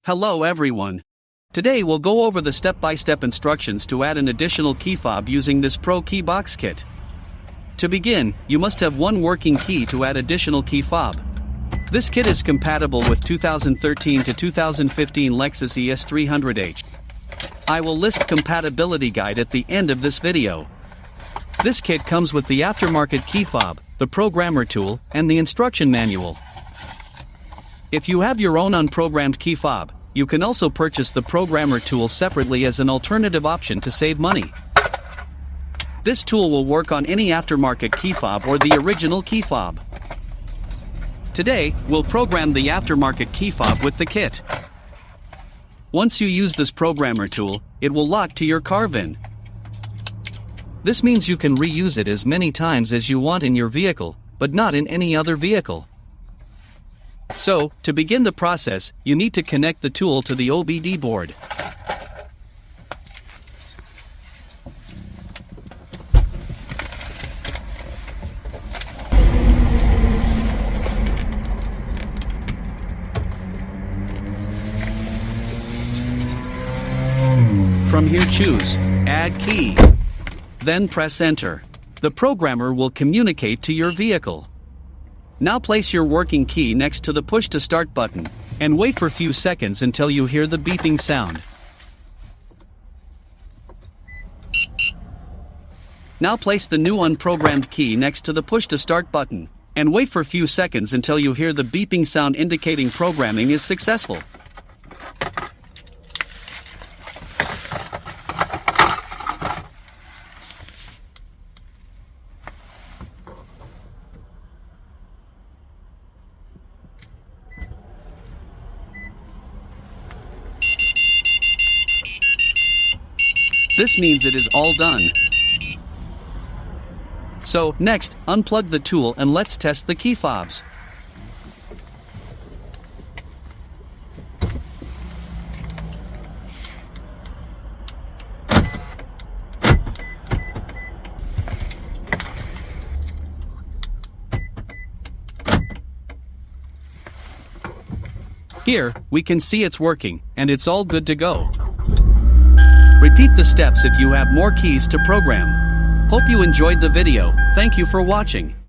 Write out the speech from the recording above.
Hello everyone. Today we'll go over the step-by-step instructions to add an additional key fob using this ProKeyBox kit. To begin, you must have one working key to add additional key fob. This kit is compatible with 2013 to 2015 Lexus ES 300h. I will list compatibility guide at the end of this video. This kit comes with the aftermarket key fob, the programmer tool, and the instruction manual. If you have your own unprogrammed key fob, you can also purchase the programmer tool separately as an alternative option to save money. This tool will work on any aftermarket key fob or the original key fob. Today, we'll program the aftermarket key fob with the kit. Once you use this programmer tool, it will lock to your car VIN. This means you can reuse it as many times as you want in your vehicle, but not in any other vehicle. So, to begin the process, you need to connect the tool to the OBD board. From here choose Add Key. Then press Enter. The programmer will communicate to your vehicle. Now place your working key next to the push to start button, and wait for a few seconds until you hear the beeping sound. Now place the new unprogrammed key next to the push to start button, and wait for a few seconds until you hear the beeping sound indicating programming is successful. This means it is all done. So, next, unplug the tool and let's test the key fobs. Here, we can see it's working, and it's all good to go. Repeat the steps if you have more keys to program. Hope you enjoyed the video. Thank you for watching.